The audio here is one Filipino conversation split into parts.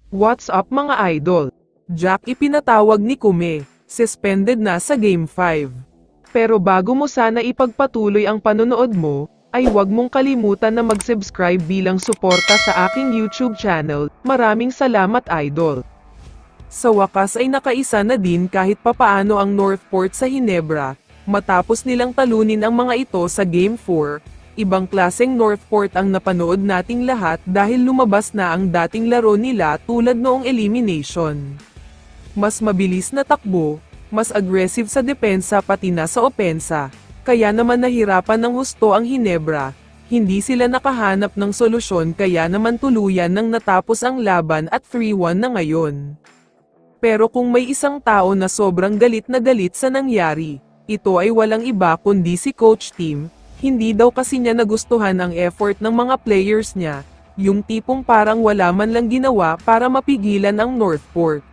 What's up mga idol? Jack ipinatawag ni Kume, suspended na sa Game 5. Pero bago mo sana ipagpatuloy ang panonood mo, ay huwag mong kalimutan na mag-subscribe bilang suporta sa aking YouTube channel. Maraming salamat idol. Sa wakas ay nakaisa na din kahit papaano ang Northport sa Ginebra, matapos nilang talunin ang mga ito sa Game 4. Ibang klaseng Northport ang napanood nating lahat dahil lumabas na ang dating laro nila tulad noong elimination. Mas mabilis na takbo, mas aggressive sa depensa pati na sa opensa, kaya naman nahirapan ng husto ang Ginebra. Hindi sila nakahanap ng solusyon kaya naman tuluyan nang natapos ang laban at 3-1 na ngayon. Pero kung may isang tao na sobrang galit na galit sa nangyari, ito ay walang iba kundi si Coach Tim. Hindi daw kasi niya nagustuhan ang effort ng mga players niya, yung tipong parang wala man lang ginawa para mapigilan ang Northport.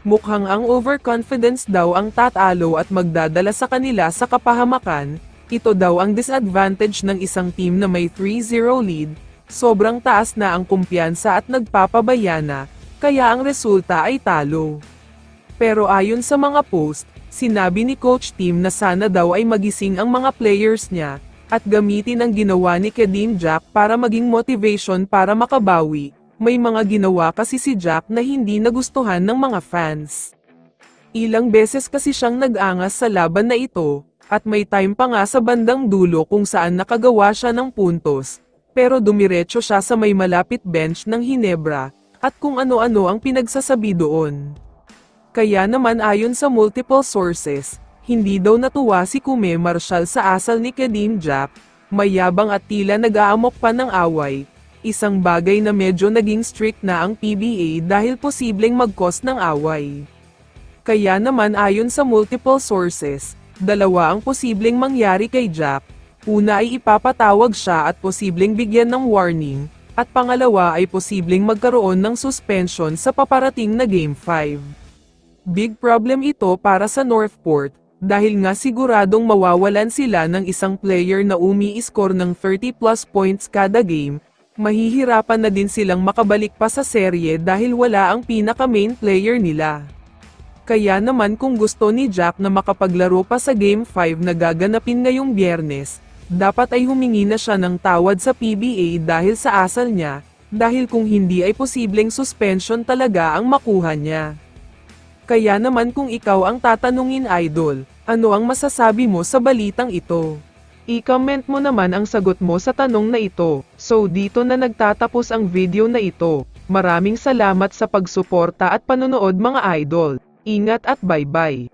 Mukhang ang overconfidence daw ang tatalo at magdadala sa kanila sa kapahamakan. Ito daw ang disadvantage ng isang team na may 3-0 lead, sobrang taas na ang kumpiyansa at nagpapabayana, kaya ang resulta ay talo. Pero ayon sa mga post, sinabi ni Coach Tim na sana daw ay magising ang mga players niya, at gamitin ang ginawa ni Kadeem Jack para maging motivation para makabawi. May mga ginawa kasi si Jack na hindi nagustuhan ng mga fans. Ilang beses kasi siyang nag-angas sa laban na ito, at may time pa nga sa bandang dulo kung saan nakagawa siya ng puntos, pero dumiretso siya sa may malapit bench ng Ginebra, at kung ano-ano ang pinagsasabi doon. Kaya naman ayon sa multiple sources, hindi daw natuwa si Kume Marshall sa asal ni Kadeem Jack, mayabang at tila nag-aamok pa ng away, isang bagay na medyo naging strict na ang PBA dahil posibleng mag-cause ng away. Kaya naman ayon sa multiple sources, dalawa ang posibleng mangyari kay Jack, una ay ipapatawag siya at posibleng bigyan ng warning, at pangalawa ay posibleng magkaroon ng suspension sa paparating na Game 5. Big problem ito para sa Northport, dahil nga siguradong mawawalan sila ng isang player na umi-score ng 30+ points kada game, mahihirapan na din silang makabalik pa sa serye dahil wala ang pinaka-main player nila. Kaya naman kung gusto ni Jack na makapaglaro pa sa Game 5 na gaganapin ngayong Biyernes, dapat ay humingi na siya ng tawad sa PBA dahil sa asal niya, dahil kung hindi ay posibleng suspension talaga ang makuha niya. Kaya naman kung ikaw ang tatanungin idol, ano ang masasabi mo sa balitang ito? I-comment mo naman ang sagot mo sa tanong na ito. So dito na nagtatapos ang video na ito. Maraming salamat sa pagsuporta at panonood mga idol. Ingat at bye-bye.